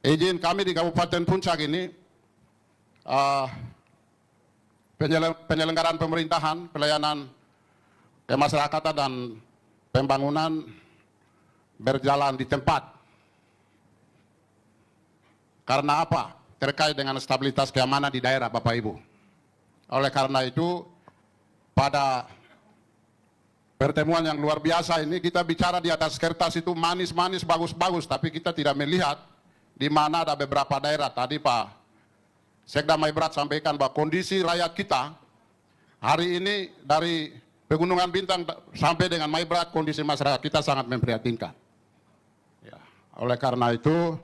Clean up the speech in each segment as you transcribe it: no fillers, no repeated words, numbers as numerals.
izin kami di Kabupaten Puncak ini penyelenggaraan pemerintahan, pelayanan kemasyarakatan dan pembangunan berjalan di tempat. Karena apa? Terkait dengan stabilitas keamanan di daerah, Bapak Ibu. Oleh karena itu, pada pertemuan yang luar biasa ini kita bicara di atas kertas itu manis-manis, bagus-bagus, tapi kita tidak melihat di mana ada beberapa daerah. Tadi Pak Sekda Maibrat sampaikan bahwa kondisi rakyat kita hari ini dari Pegunungan Bintang sampai dengan Maibrat, kondisi masyarakat kita sangat memprihatinkan. Ya, oleh karena itu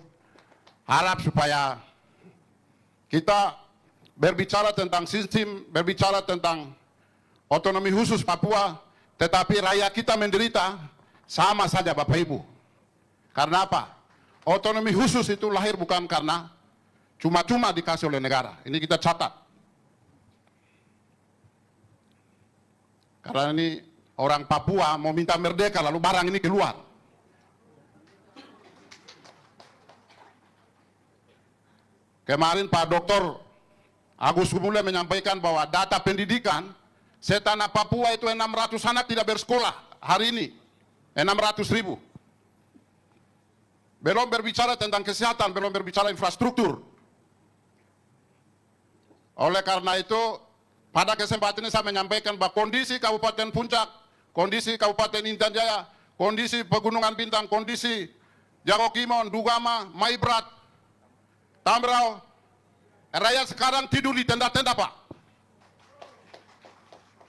harap supaya kita berbicara tentang sistem, berbicara tentang otonomi khusus Papua, tetapi rakyat kita menderita sama saja Bapak Ibu. Karena apa? Otonomi khusus itu lahir bukan karena cuma-cuma dikasih oleh negara. Ini kita catat. Karena ini orang Papua mau minta merdeka lalu barang ini keluar. Kemarin Pak Dr. Agus Gumilar menyampaikan bahwa data pendidikan setanah Papua itu 600 anak tidak bersekolah hari ini. 600.000. Belum berbicara tentang kesehatan, belum berbicara infrastruktur. Oleh karena itu, pada kesempatan ini saya menyampaikan bahwa kondisi Kabupaten Puncak, kondisi Kabupaten Intan Jaya, kondisi Pegunungan Bintang, kondisi Jagokimon, Dugama, Maibrat, Tambrau, rakyat sekarang tidur di tenda-tenda, Pak.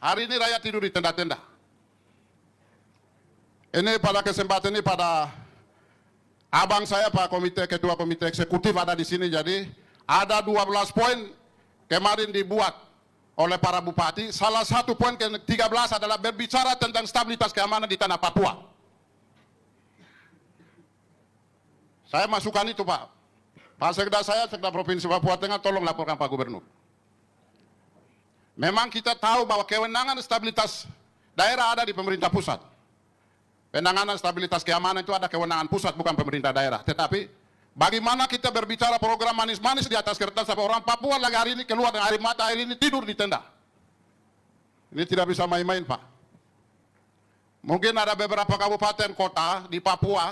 Hari ini rakyat tidur di tenda-tenda. Ini pada kesempatan ini pada abang saya Pak Ketua Komite Eksekutif ada di sini, jadi ada 12 poin kemarin dibuat oleh para bupati. Salah satu poin ke-13 adalah berbicara tentang stabilitas keamanan di tanah Papua. Saya masukkan itu Pak. Pak Sekda saya, Sekda Provinsi Papua Tengah, tolong laporkan Pak Gubernur. Memang kita tahu bahwa kewenangan stabilitas daerah ada di pemerintah pusat. Penanganan stabilitas keamanan itu ada kewenangan pusat, bukan pemerintah daerah. Tetapi bagaimana kita berbicara program manis-manis di atas kertas, sampai orang Papua lagi hari ini keluar dengan air mata, hari ini tidur di tenda. Ini tidak bisa main-main, Pak. Mungkin ada beberapa kabupaten kota di Papua,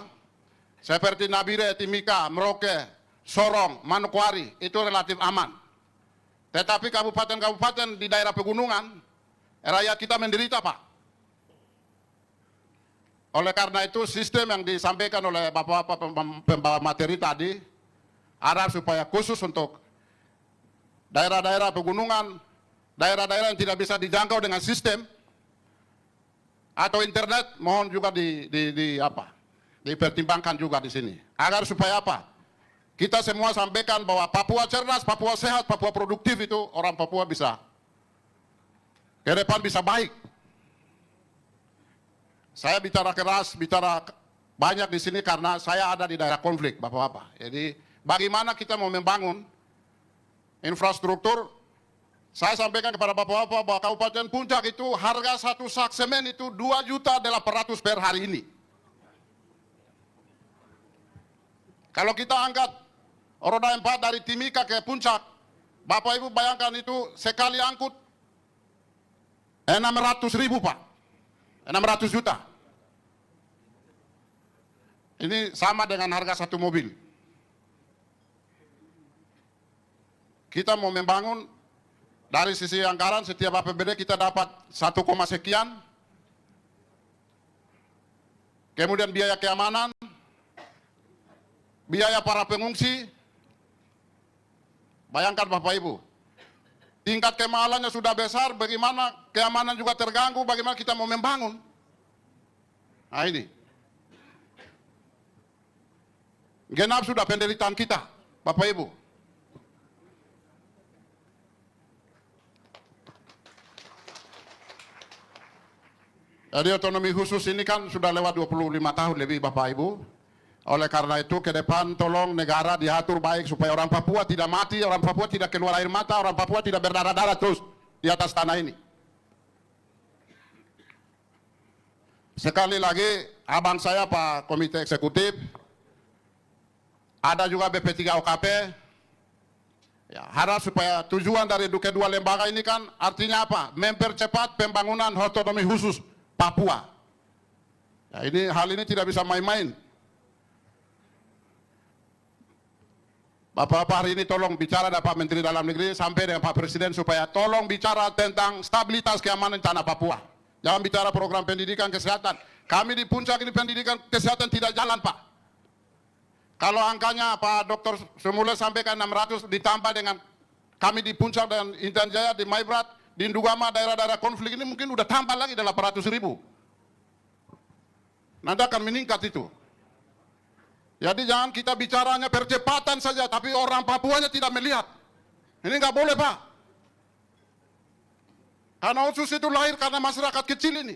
seperti Nabire, Timika, Merauke, Sorong, Manokwari, itu relatif aman. Tetapi kabupaten-kabupaten di daerah pegunungan, rakyat kita menderita, Pak. Oleh karena itu, sistem yang disampaikan oleh Bapak-Bapak pembawa materi tadi, harap supaya khusus untuk daerah-daerah pegunungan, daerah-daerah yang tidak bisa dijangkau dengan sistem atau internet, mohon juga dipertimbangkan juga di sini. Agar supaya apa? Kita semua sampaikan bahwa Papua cerdas, Papua sehat, Papua produktif, itu orang Papua bisa ke depan bisa baik. Saya bicara keras, bicara banyak di sini karena saya ada di daerah konflik, Bapak-Bapak. Jadi bagaimana kita mau membangun infrastruktur? Saya sampaikan kepada Bapak-Bapak bahwa Kabupaten Puncak itu harga satu sak semen itu 2.800.000 per hari ini. Kalau kita angkat roda 4 dari Timika ke Puncak, Bapak Ibu bayangkan itu sekali angkut 600.000, Pak. 600 juta. Ini sama dengan harga satu mobil. Kita mau membangun, dari sisi anggaran setiap APBD kita dapat 1, sekian. Kemudian biaya keamanan, biaya para pengungsi. Bayangkan Bapak Ibu, tingkat kemahalannya sudah besar, bagaimana keamanan juga terganggu, bagaimana kita mau membangun. Nah ini. Genap sudah penderitaan kita, Bapak Ibu. Jadi otonomi khusus ini kan sudah lewat 25 tahun lebih, Bapak Ibu. Oleh karena itu ke depan tolong negara diatur baik supaya orang Papua tidak mati, orang Papua tidak keluar air mata, orang Papua tidak berdarah-darah terus di atas tanah ini. Sekali lagi abang saya Pak Komite Eksekutif, ada juga BP3 OKP. Ya, harap supaya tujuan dari kedua lembaga ini kan artinya apa? Mempercepat pembangunan otonomi khusus Papua. Ya, hal ini tidak bisa main-main. Bapak-bapak hari ini tolong bicara dengan Pak Menteri Dalam Negeri sampai dengan Pak Presiden supaya tolong bicara tentang stabilitas keamanan tanah Papua. Jangan bicara program pendidikan kesehatan. Kami di puncak ini pendidikan kesehatan tidak jalan, Pak. Kalau angkanya Pak Dr. Sumule sampaikan 600 ditambah dengan kami di puncak dan Intan Jaya, di Maibrat, di Ndugama, daerah-daerah konflik ini mungkin udah tambah lagi 800.000. Nanti akan meningkat itu. Jadi jangan kita bicaranya percepatan saja, tapi orang Papuanya tidak melihat. Ini nggak boleh, Pak. Karena Otsus itu lahir karena masyarakat kecil ini.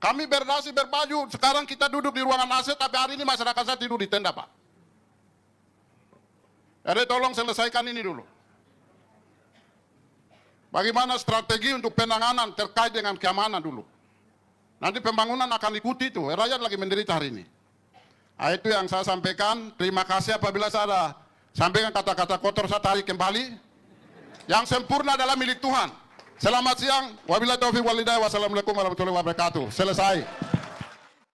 Kami berdasi berbaju, sekarang kita duduk di ruangan AC, tapi hari ini masyarakat saya tidur di tenda, Pak. Jadi tolong selesaikan ini dulu. Bagaimana strategi untuk penanganan terkait dengan keamanan dulu. Nanti pembangunan akan ikuti itu, rakyat lagi menderita hari ini. Nah, itu yang saya sampaikan. Terima kasih apabila saya ada sampaikan kata-kata kotor, saya tarik kembali. Yang sempurna adalah milik Tuhan. Selamat siang. Wabillahi taufiq wal hidayah. Wassalamualaikum warahmatullahi wabarakatuh. Selesai.